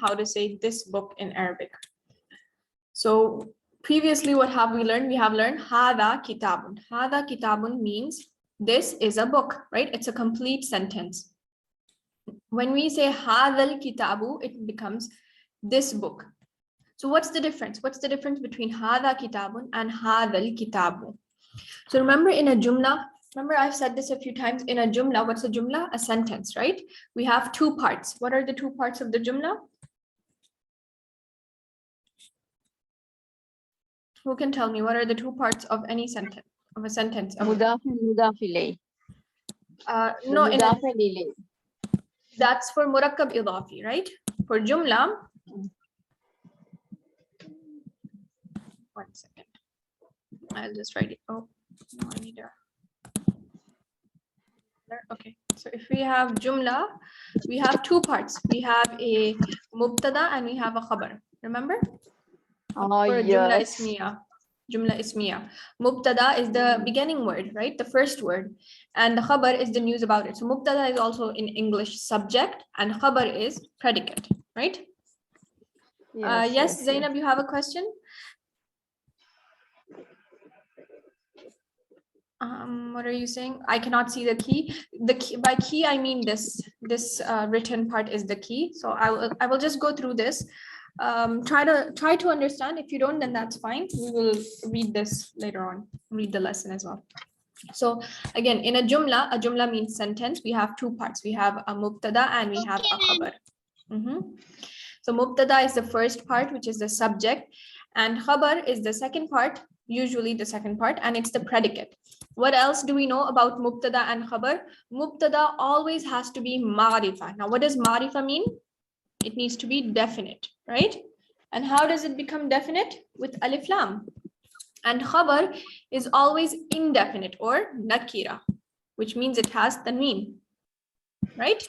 how to say this book in Arabic. So previously, what have we learned? We have learned hada kitabun. Hada kitabun means this is a book, right? It's a complete sentence. When we say hadal kitabu, it becomes this book. So what's the difference? What's the difference between hada kitabun and hadal kitabu? So remember in a jumla, remember I've said this a few times, in a jumla, what's a jumla? A sentence, right? We have two parts. What are the two parts of the jumla? Who can tell me what are the two parts of any sentence, of a sentence? Mudaf and mudaf ilayh. No, Mudaf and ilayh. that's for murakkab idafi, right? For jumla, one second. I'll just write it. Oh, no, I need a. Okay, so if we have jumla, we have two parts. We have a mubtada and we have a khabar. Remember? Oh, For yes. Jumla ismiya. Mubtada is the beginning word, right? The first word. And the khabar is the news about it. So mubtada is also in English subject and khabar is predicate, right? Yes, Zainab, you have a question? What are you saying? I cannot see the key. The key, by key I mean this written part is the key. So I will just go through this. Try to understand. If you don't, then that's fine. We will read this later on. Read the lesson as well. So again, in a jumla means sentence. We have two parts. We have a mubtada and we have a khabar. So mubtada is the first part, which is the subject, and khabar is the second part, usually the second part, and it's the predicate. What else do we know about mubtada and khabar? Mubtada always has to be ma'rifa. Now, what does ma'rifa mean? It needs to be definite, right? And how does it become definite? With alif lam. And khabar is always indefinite or nakira, which means it has tanween, right?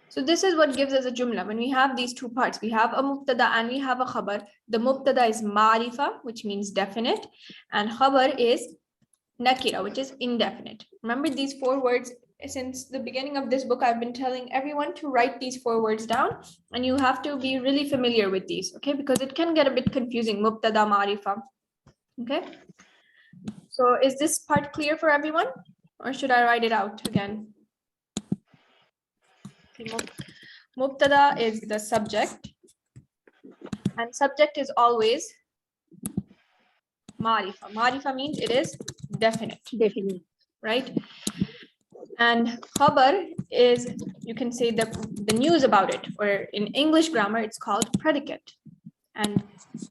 So this is what gives us a jumla. When we have these two parts, we have a mubtada and we have a khabar. The mubtada is ma'rifa, which means definite, and khabar is nakira, which is indefinite. Remember these four words. Since the beginning of this book, I've been telling everyone to write these four words down, and you have to be really familiar with these, okay? Because it can get a bit confusing, mubtada, ma'rifa, okay? So is this part clear for everyone, or should I write it out again? Okay, mubtada is the subject, and subject is always ma'rifa. Ma'rifa means it is definite. Definite. Right? And khabar is, you can say the news about it, or in English grammar, it's called predicate. And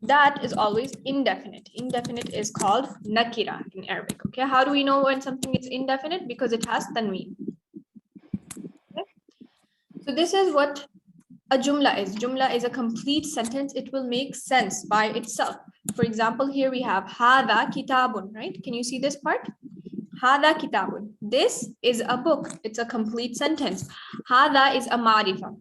that is always indefinite. Indefinite is called nakira in Arabic. Okay, how do we know when something is indefinite? Because it has tanween. Okay? So this is what a jumla is. Jumla is a complete sentence. It will make sense by itself. For example, here we have hada kitabun, right? Can you see this part? Hada kitabun. This is a book. It's a complete sentence. Hada is a ma'rifa.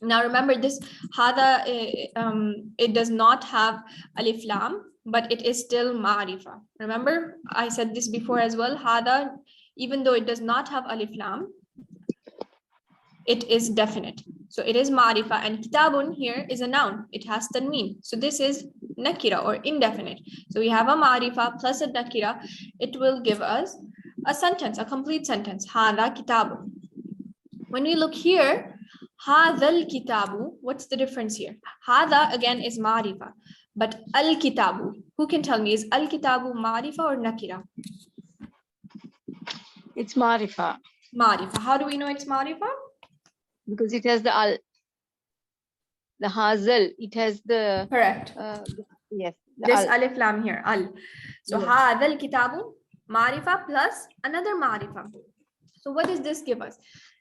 Now remember this hada, it does not have alif lam, but it is still ma'rifa. Remember, I said this before as well. Hada, even though it does not have alif lam, it is definite. So it is ma'rifa, and kitabun here is a noun. It has tanween. So this is nakira or indefinite. So we have a ma'rifa plus a nakira. It will give us a sentence, a complete sentence. Hada kitabun. When we look here, hadal kitabu, what's the difference here? Hada again is ma'rifa, but al kitabu, who can tell me, is al kitabu ma'rifa or nakira? It's ma'rifa. Ma'rifa. How do we know it's ma'rifa? Because it has the al. The hazal, it has the... Correct. Yes. This alif lam here, al. So yes. hadal kitabu, ma'rifa plus another ma'rifa. So what does this give us?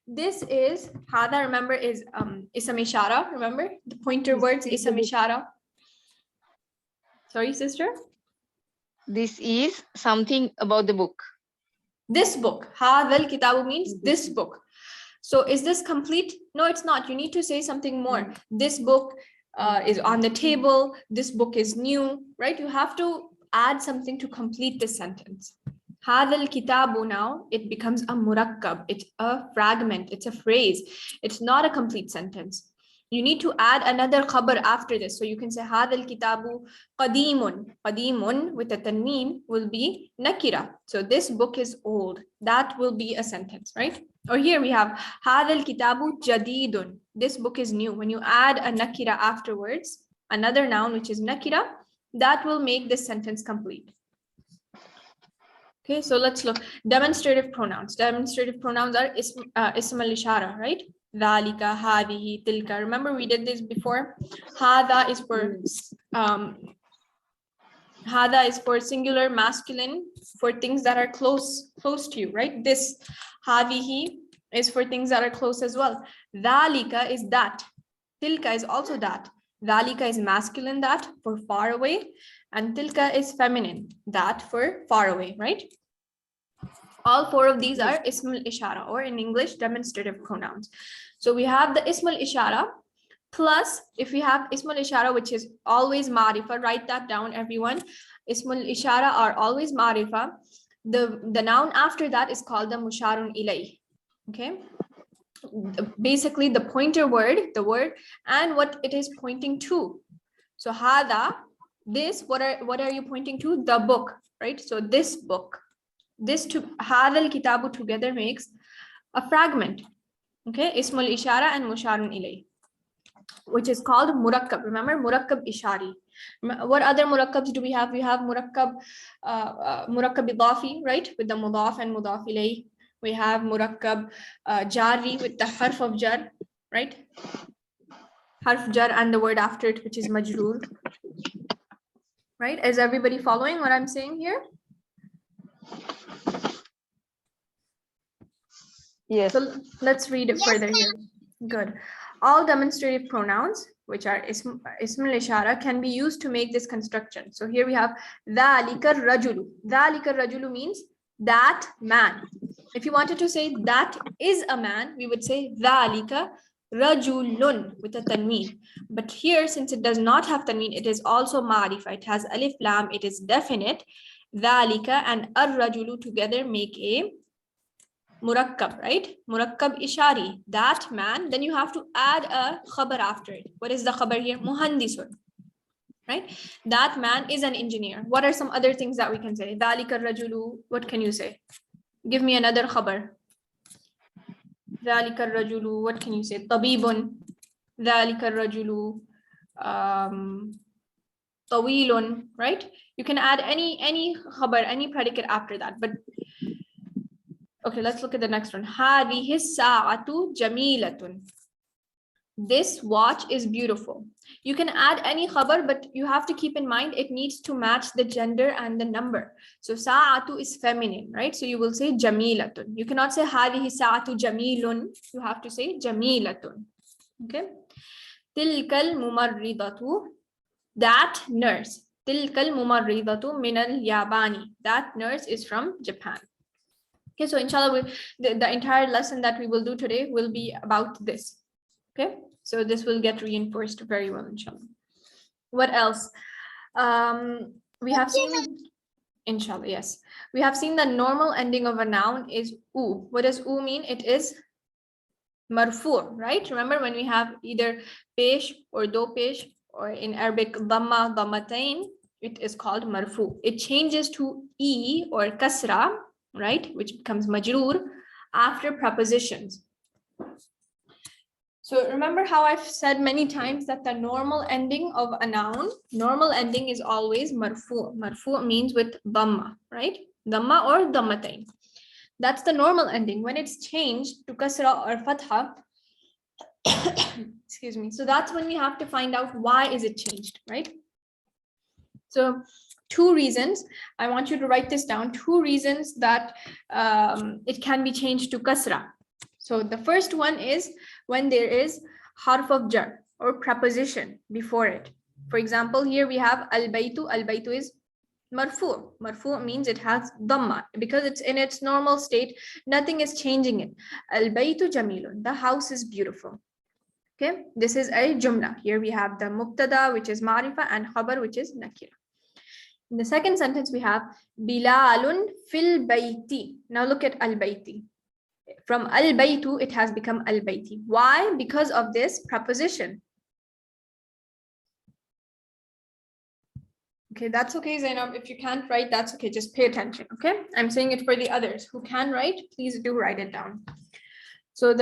This is, hada, remember, is ism ishaara. Remember the pointer words, ism ishaara. Sorry, sister? This is something about the book. This book. Hadal kitabu means this book. So is this complete? No, it's not. You need to say something more. This book is on the table. This book is new, right? You have to add something to complete this sentence. Hadal kitabu, now it becomes a murakkab. It's a fragment. It's a phrase. It's not a complete sentence. you need to add another khabar after this. So you can say هذا الكتاب قديم. قديم with a tanween will be nakira. So this book is old. That will be a sentence, right? Or here we have هذا الكتاب جديد. This book is new. When you add a nakira afterwards, another noun which is nakira, that will make this sentence complete. Okay, so let's look. Demonstrative pronouns. Demonstrative pronouns are ism al-ishara, right? Dhalika, hadihi, tilka. Remember we did this before. Hada is for singular masculine for things that are close to you, right? This hadihi is for things that are close as well. Dhalika is that. Tilka is also that. Dhalika is masculine, that for far away, and tilka is feminine, that for far away, right? All four of these are Ismul Ishara, or in English, demonstrative pronouns. So we have the Ismul Ishara, plus if we have Ismul Ishara, which is always Marifa, write that down, everyone. Ismul Ishara are always Marifa. The noun after that is called the Musharun Ilaih. Okay. Basically the pointer word, the word, and what it is pointing to. So Hada, this, what are you pointing to? The book, right? So this book. This to Hada al-Kitabu together makes a fragment. Okay, Ismul Ishara and Musharun Ilaih, which is called Murakkab. Remember, Murakkab Ishari. What other Murakkabs do we have? We have Murakkab Idafi, right? With the Mudaf and Mudaf Ilaih. We have Murakkab Jari with the Harf of Jar, right? Harf Jar and the word after it, which is Majroor. Right? Is everybody following what I'm saying here? Yes. So let's read it further here. Good. All demonstrative pronouns, which are Ismul Ishara, can be used to make this construction. So here we have Dhalika Rajulu. Dhalika Rajulu means that man. If you wanted to say that is a man, we would say Dhalika Rajulun with a tanween. But here, since it does not have tanween, it is also ma'rifa. It has alif lam. It is definite. Dhalika and ar-rajulu together make a Murakkab, right? Murakkab Ishari, that man. Then you have to add a khabar after it. What is the khabar here? Muhandisun, right? That man is an engineer. What are some other things that we can say? Dhalika rajulu, what can you say? Give me another khabar. Dhalika rajulu, what can you say? Tabibun. Dhalika rajulu, tawilun, right? You can add any khabar, any predicate after that, but okay, let's look at the next one. Hadihi sa'atu jamilatun. This watch is beautiful. You can add any khabar, but you have to keep in mind it needs to match the gender and the number. So sa'atu is feminine, right? So you will say jamilatun. You cannot say hadihi sa'atu jamilun. You have to say jamilatun. Okay. Tilkal mumarridatu. That nurse. Tilkal mumarridatu minal yabani. That nurse is from Japan. Okay, so inshallah, the entire lesson that we will do today will be about this. Okay, so this will get reinforced very well, inshallah. What else? We have seen, inshallah, yes. We have seen the normal ending of a noun is u. What does u mean? It is marfu, right? Remember when we have either pesh or do pesh, or in Arabic, dhamma, dhammatain, it is called marfu. It changes to e or kasra, right, which becomes majroor after prepositions. So remember how I've said many times that the normal ending of a noun, normal ending is always marfu. Marfu means with dhamma, right? Dhamma or dhammatain. That's the normal ending. When it's changed to kasra or fatha, excuse me. So that's when we have to find out why is it changed, right? So two reasons, I want you to write this down, two reasons that it can be changed to kasra. So the first one is when there is harf of jar or preposition before it. For example, here we have al-baytu. Al-baytu is marfu. Marfu means it has dhamma because it's in its normal state. Nothing is changing it. Al-baytu jamilun. The house is beautiful. Okay, this is a jumla. Here we have the mubtada, which is ma'rifa, and khabar, which is nakira. In the second sentence, we have Bilalun fil bayti. Now look at al-bayti. From al-baytu, it has become al-bayti. Why? Because of this preposition. Okay, that's okay, Zainab. If you can't write, that's okay. Just pay attention, okay? I'm saying it for the others who can write. Please do write it down. So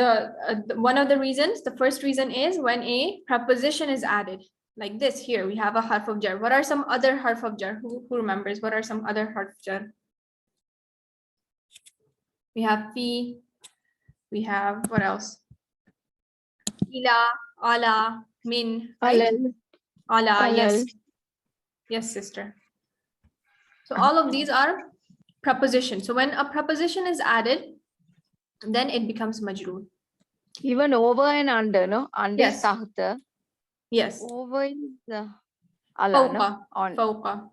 one of the reasons, the first reason is when a preposition is added. Like this here, we have a harf of jar. What are some other harf of jar? Who remembers? What are some other harf of jar? We have fi. We have, what else? Ila, ala, min, right? Alal. Ala, yes. Alal. Yes, sister. So all of these are prepositions. So when a preposition is added, then it becomes majroor. Even over and under, no? Under is Yes. tahta. Yes. Over is ala, no? Fawqa. On. Fawqa.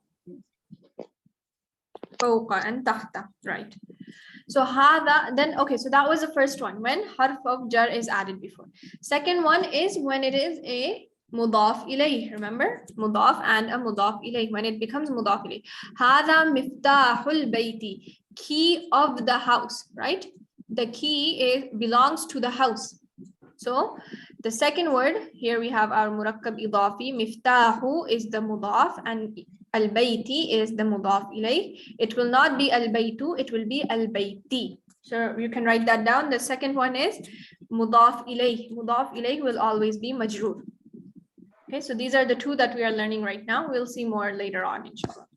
Fawqa and tahta, right. So hada, then okay, so that was the first one, when harf of jar is added before. Second one is when it is a mudaf ilayh. Remember, mudaf and a mudaf ilayh, when it becomes mudaf ilayh. Hada miftahul bayti, key of the house, right? The key belongs to the house. So the second word here, we have our murakkab idafi. Miftahu is the mudaf and al-bayti is the mudaf ilayh. It will not be al-baytu, it will be al-bayti. So you can write that down. The second one is mudaf ilayh. Mudaf ilayh will always be majroor. Okay, so these are the two that we are learning right now. We'll see more later on, inshallah.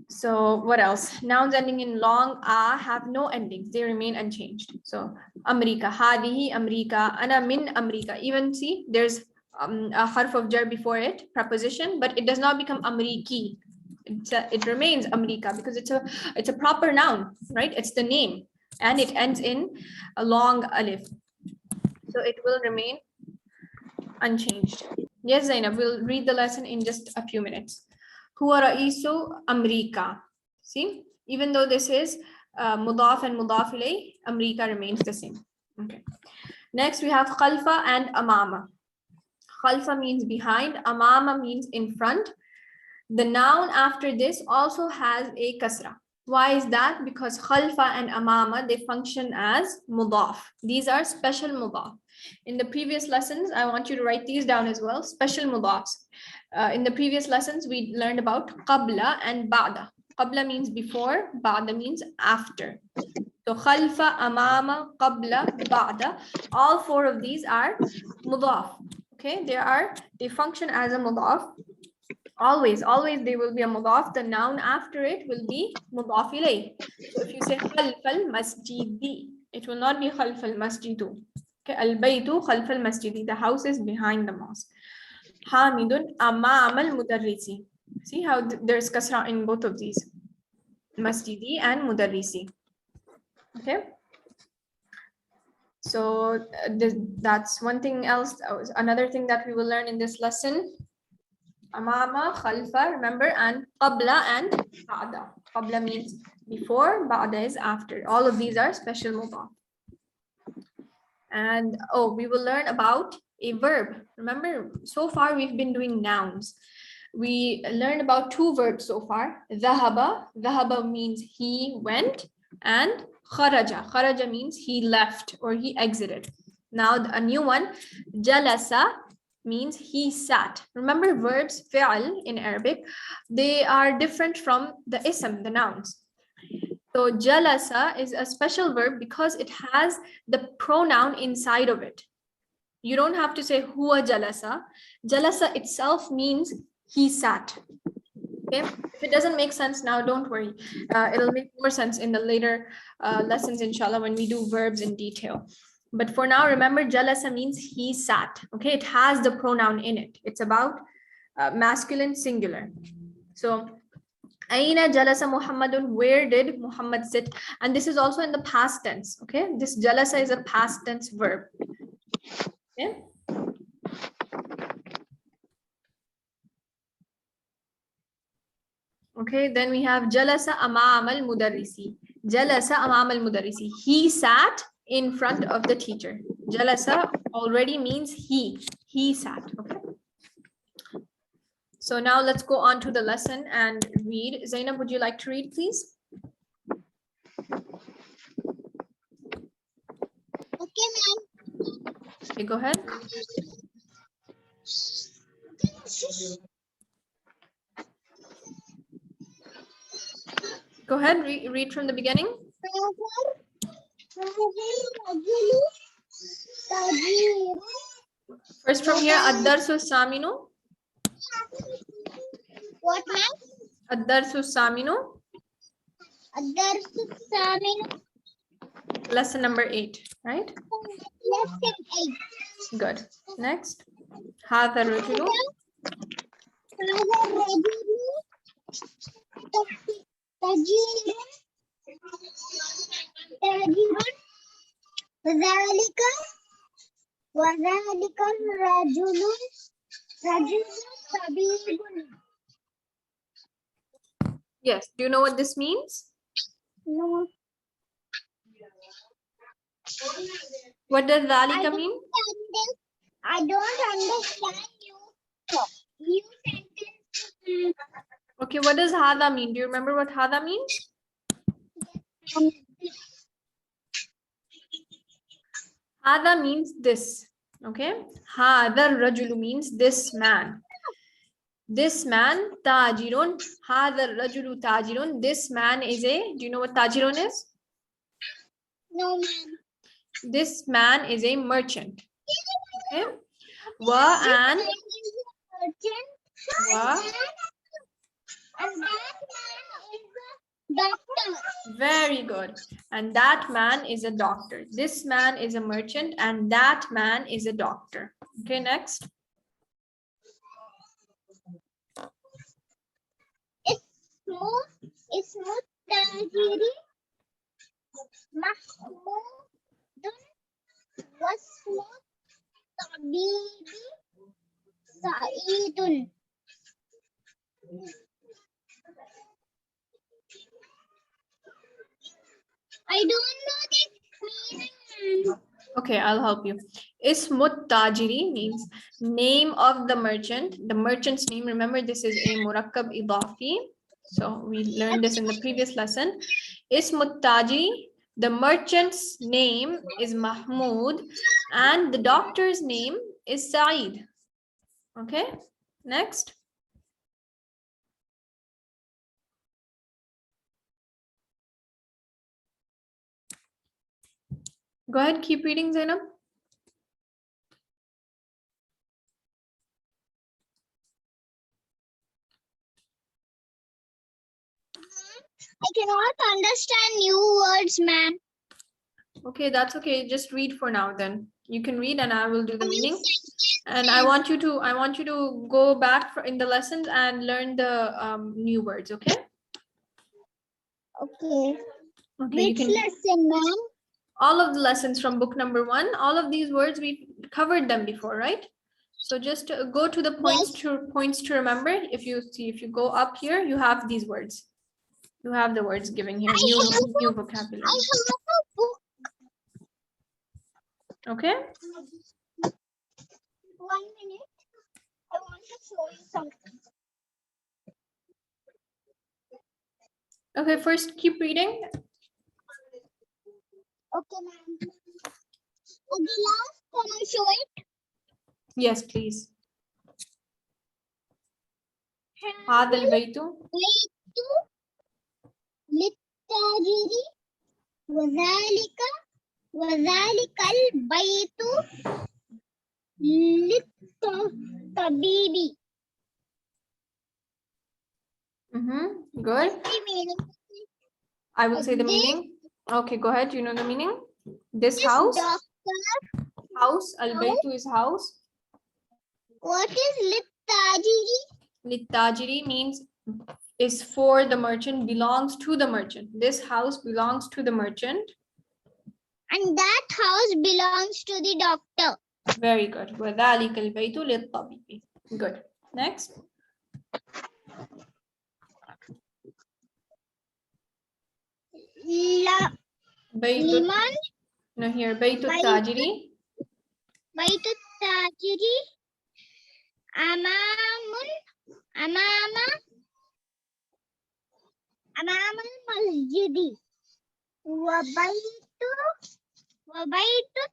So what else? Nouns ending in long a have no endings. They remain unchanged. So Amrika, hadihi Amrika, ana min Amrika. Even see, there's a harf of jar before it, preposition, but it does not become Amriki. It remains Amrika because it's a proper noun, right? It's the name, and it ends in a long alif. So it will remain unchanged. Yes, Zainab, we'll read the lesson in just a few minutes. Huwa ra'isu Amrika. See, even though this is mudaf and mudaf ilayh, Amrika remains the same. Okay. Next, we have khalfa and amama. Khalfa means behind, amama means in front. The noun after this also has a kasra. Why is that? Because khalfa and amama, they function as mudaf. These are special mudaf. In the previous lessons, I want you to write these down as well, special mudafs. In the previous lessons, we learned about qabla and ba'da. Qabla means before, ba'da means after. So khalfa, amama, qabla, ba'da, all four of these are mudaf. Okay, they function as a mudaf. Always they will be a mudaf. The noun after it will be mudaf ilayh. So if you say khalfal masjidi, it will not be khalfal masjidu. Okay, al-baytu khalfal masjidi. The house is behind the mosque. Hamidun amam al-mudarrisi. See how there's kasra in both of these, masjidi and mudarrisi. Okay. So that's one thing else. Another thing that we will learn in this lesson. Amama, khalfa, remember, and qabla and ba'da. Qabla means before, ba'da is after. All of these are special mudaf. And we will learn about a verb. Remember, so far we've been doing nouns. We learned about two verbs so far. Dhahaba. Dhahaba means he went, and kharaja. Kharaja means he left or he exited. Now a new one, jalasa, means he sat. Remember, verbs fi'al in Arabic, they are different from the ism, the nouns. So jalasa is a special verb because it has the pronoun inside of it. You don't have to say huwa jalasa. Jalasa itself means he sat. Okay, if it doesn't make sense now, don't worry. It'll make more sense in the later lessons, inshallah, when we do verbs in detail. But for now, remember, jalasa means he sat. Okay, it has the pronoun in it. It's about masculine singular. So aina jalasa Muhammadun, where did Muhammad sit? And this is also in the past tense. Okay, this jalasa is a past tense verb. Okay. Okay, then we have jalasa amam al-mudarrisi. Jalasa amam al-mudarrisi. He sat in front of the teacher. Jalasa already means he sat. Okay. So now let's go on to the lesson and read. Zainab, would you like to read, please? Okay, go ahead. Go ahead, read from the beginning. First from here, Ad-Darsu Saminu. What, ma'am? Ad-Darsu Saminu. Ad-Darsu Saminu. Lesson number 8, right? Lesson 8. Good. Next. Hadha Rajulu. Yes. Do you know what this means? No, What does dhalika mean? I don't understand you sentence. Okay, what does hadha mean? Do you remember what hadha means? Hadha means this. Okay. Hadha rajulu means this man. This man, tajirun. Hadha rajulu tajirun. This man is a, do you know what tajirun is? No, ma'am. This man is a merchant. Okay. Wa and wa. And that man is a doctor. Very good. And that man is a doctor. This man is a merchant and that man is a doctor. Okay, next. Ismul Tajiri Mahmudun Wasmu Tabibi Sa'idun. I don't know the meaning. Okay, I'll help you. Ismut Tajiri means name of the merchant. The merchant's name, remember this is a murakkab idafi. So we learned this in the previous lesson. Ismut Tajiri, the merchant's name is Mahmoud and the doctor's name is Saeed. Okay, next. Go ahead, keep reading, Zainab. I cannot understand new words, ma'am. Okay, that's okay. Just read for now then. You can read and I will do the meaning. And I want you to go back in the lessons and learn the new words, okay? Okay. Okay, you Which can lesson, ma'am? all of the lessons from book number 1, all of these words we covered them before, right? So just go to the points to remember. If you go up here, you have these words. You have the words given here, new vocabulary. I have a book. Okay? 1 minute. I want to show you something. Okay, first keep reading. Okay, ma'am. Okay, last, can I show it? Yes, please. هذا البيت بيت للتاجر وذلك البيت للطبيب. Good. I will say the meaning. Okay, go ahead. You know the meaning? This house. Doctor. House. Al-baytu is house. What is littajiri? Littajiri means is for the merchant, belongs to the merchant. This house belongs to the merchant. And that house belongs to the doctor. Very good. وَذَلِكَ الْبَيْتُ لِلطَّبِيبِ. Good. Next. Liman. No, here. Baytu tajiri. Baytu tajiri. Amama al-masjidi. Wa baytu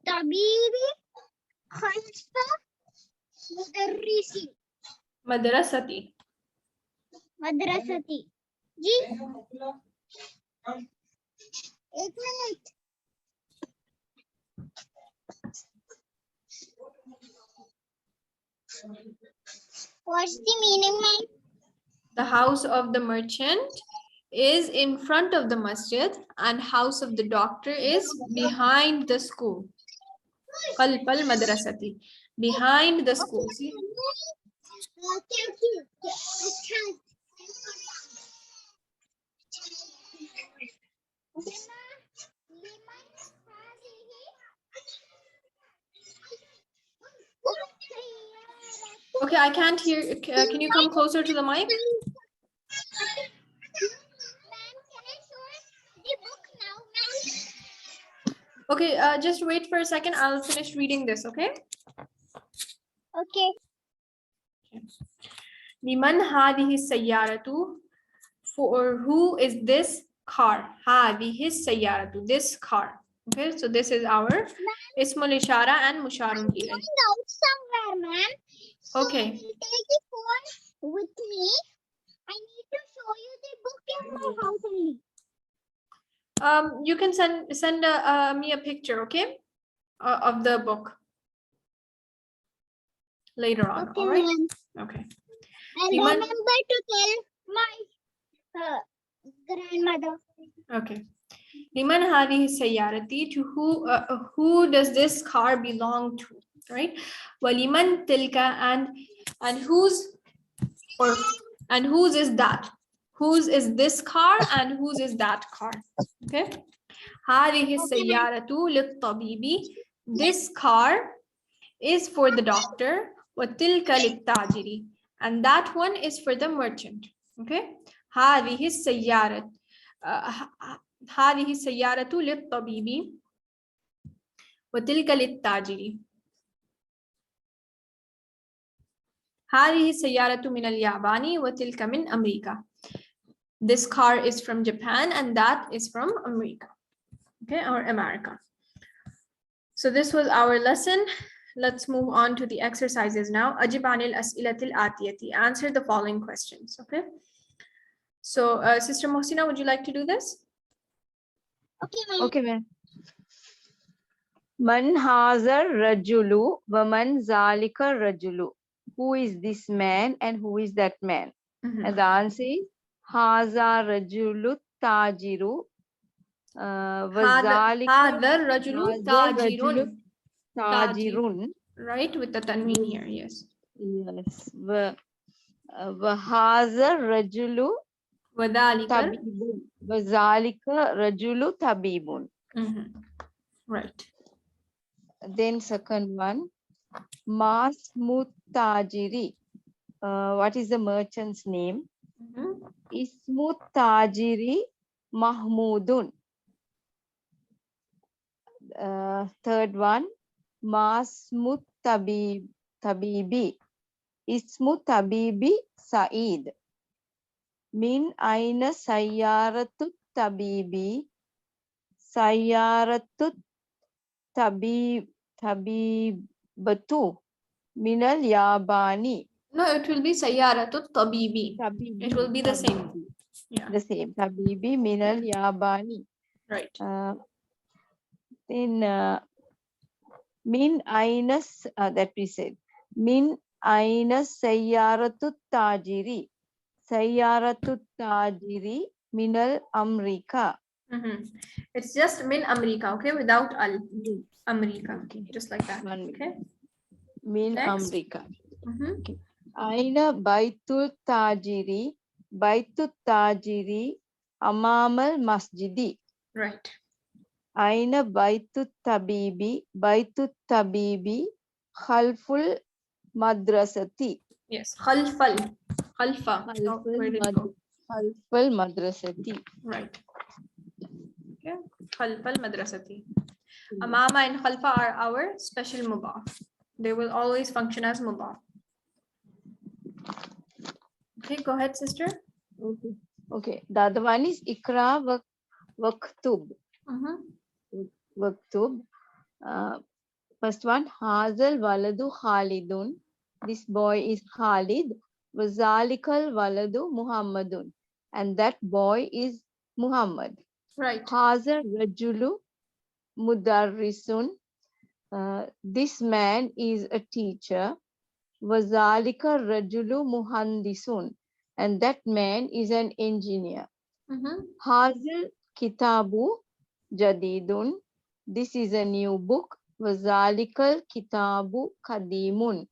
tabibi Khalfa Mudarrisi. Madrasati. Madrasati. जी एक minute What's the meaning, ma'am? The house of the merchant is in front of the masjid and house of the doctor is behind the school. Khalf al-madrasati. Behind the school. See? Thank you. Okay, I can't hear. Can you come closer to the mic? Ma'am, can I show the book now, ma'am? Okay, just wait for a second. I'll finish reading this, okay? Okay. Liman hadhihi sayyaratu. For who is this car? Hadhihi sayyaratu. This car. Okay, so this is our Ismul Ishaara and Musharun. Going out somewhere, ma'am. So Okay. I will take the phone with me. I need to show you the book in my house only. You can send me a picture, okay, of the book later on. Okay, All right. ma'am. Okay. And Liman- remember to tell my grandmother. Okay. Liman hadhihi sayyarati. To who does this car belong to? Right. Waliman tilka, and whose is that? Whose is this car and whose is that car? Okay. Hadhihi sayyaratu lit-tabibi. This car is for the doctor. Watilka lit-tajiri. And that one is for the merchant. Okay. هذه السيارة هذه السيارة للطبيب وتلك للتاجر. هذه السيارة من اليابان وتلك من أمريكا. This car is from Japan and that is from America. Okay, or America. So this was our lesson. Let's move on to the exercises now. أجب عن الأسئلة الآتية. Answer the following questions. Okay. So, Sister Mohsina, would you like to do this? Okay, ma'am. Okay, ma'am. Man hazar rajulu wa man zalika rajulu. Who is this man and who is that man? Mhm. And the answer is haza rajulu tajiru wa zalika هذا الرجل تاجر. tajirun. Right, with the tanween here, yes. Yes. Wa haza rajulu وذلك. tabibun. Wa zalika rajulu tabibun. Mhm. Right. Then second one, Mas Mutajiri. What is the merchant's name? Mhm. Ismu Tajiri Mahmudun. Third one, Mas Tabibi. Ismu Tabibi Said. Min aina sayyaratu tabibi. Sayyaratu tabibatu minal yabani. No, it will be sayyaratu tabibi. Tabibi. It will be the same. Tabibi. Yeah, The same. Tabibi minal yabani. right. Then min ainas that we said. Min ainas sayyaratu tajiri. Sayyaratu tajiri minal Amrika. Mhm. It's just min America, okay, without al. America, Okay. just like that. One minute. Okay. Min Next. Amrika. Mhm. Aina baitul tajiri. Baitul tajiri amamal masjidi. Right. Aina baitul tabibi. Baitul tabibi khalful madrasati. Yes. Khalfal. Khalfa. Oh, where did it go? Khalful madrasati. Right. Okay. Khalfal madrasati. Amama and khalfa are our special mudaf. They will always function as mudaf. Okay, go ahead, sister. Okay. Okay. The other one is ikra waktub. Mhm. Waktub. First one, Hazal waladu Khalidun. This boy is Khalid. Wazalikal waladu Muhammadun. And that boy is Muhammad. Right. Hazal rajulu mudarrisun. This man is a teacher. Wazalika rajulu muhandisun. And that man is an engineer. Hazal kitabu jadidun. This is a new book. Wazalikal kitabu kadimun.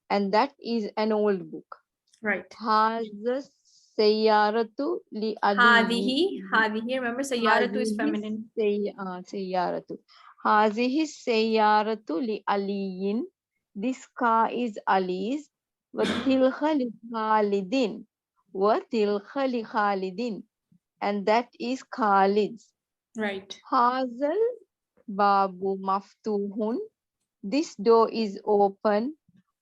And that is an old book. Right. Hazal sayyaratu li Hadihi. Hadihi. Remember, sayyaratu is feminine. Sayyaratu. Hazihi sayyaratu li aliyin. This car is Ali's. Watilkha li Khalidin. Watilkha li Khalidin. And that is Khalid's. Right. Hazal babu maftuhun. This door is open.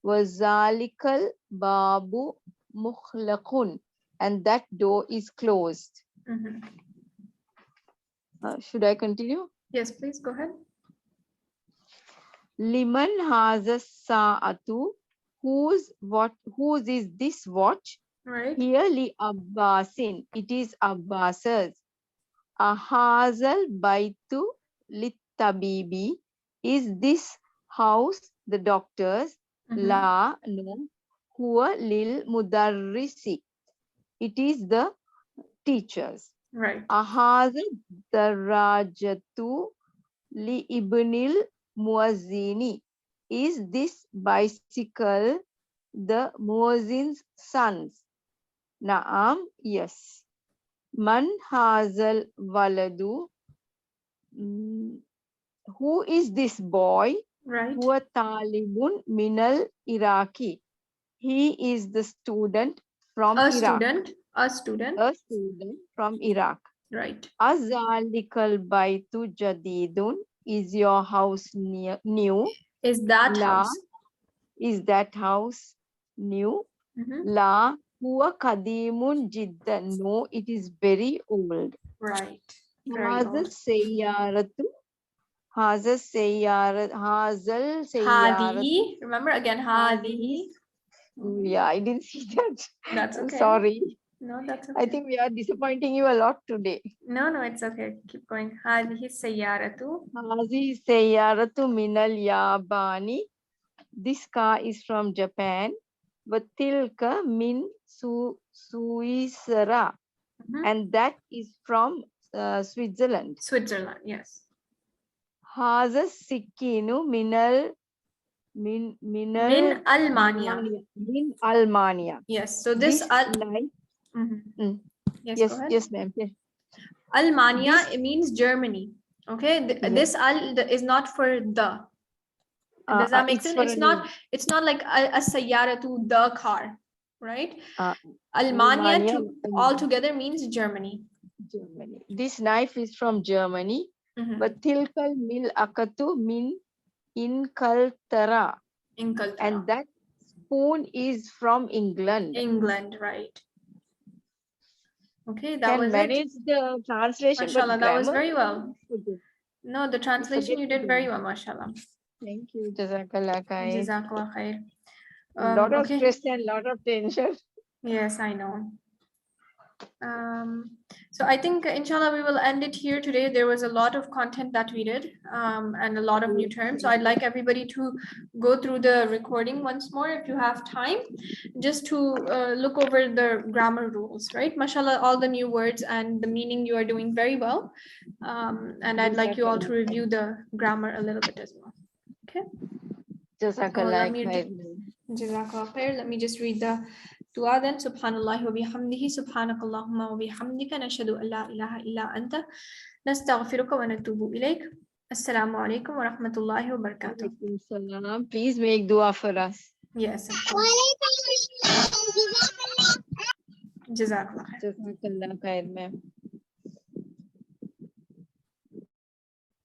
Wazalikal babu mukhlaqun. And that door is closed. Should I continue? Yes, please go ahead. Liman hazas sa'atu. Whose is this watch? Right. Here li Abbasin. It is Abbas's. Ahazal baitu lit tabibi. Is this house the doctor's? La, no. Huwa lil mudarrisi. It is the teacher's. Right. Ahazal darajatu li ibnil muazzini. Is this bicycle the muazzin's son's? Naam, yes. Man hazal waladu. Who is this boy? Right. Huwa talibun minal Iraqi. He is the student from A Iraq. student. A student. A student from Iraq. Right. Azalikal baitu jadidun. Is your house new? Is that La. house? Is that house new? La huwa kadimun jiddan. No, it is very old. Right. Very Hazal old. sayyaratu. Hazal sayyaratu. Hazal sayyaratu. Hadihi. Remember again, hadihi. Yeah, I didn't see that. That's I'm okay. sorry. No, that's okay. I think we are disappointing you a lot today. No, it's okay. Keep going. Hadihi sayyaratu. Hazi sayyaratu minal yabani. This car is from Japan. Watilka min Suisra. And that is from Switzerland. Switzerland, yes. Haza sikinu min Almania. Min Almania. Yes. So this knife. Yes, Yes, go ahead. yes, ma'am. Yes. Almania, it means Germany. Okay. This is not for the. Does that make sense? It's not like a sayyara to the car, right? Almania altogether means Germany. Germany. This knife is from Germany. But tilkal mil akatu min inkaltara. And that spoon is from England. England, right. Okay, that was manage the translation. Mashallah, but that was grammar, very well. No, the translation you did very well, mashallah. Thank you. Jazakallah khair. Jazakallah khair. A lot of stress and a lot of tension. Yes, I know. So I think inshallah we will end it here today. There was a lot of content that we did and a lot of new terms. So I'd like everybody to go through the recording once more if you have time, just to look over the grammar rules, right? Mashallah, all the new words and the meaning you are doing very well. And I'd like you all to review the grammar a little bit as well. Okay. Jazakallah khair. Jazakallah khair. Let me just read the dua then. Subhanallah wa bihamdihi, subhanakallahumma wa bihamdika, nashhadu an la ilaha illa anta, nastaghfiruka wa natubu ilayk. Assalamu alaikum wa rahmatullahi wa barakatuh. Please make dua for us. Yes, of course. Jazakallah khair. Jazakallah khair, ma'am.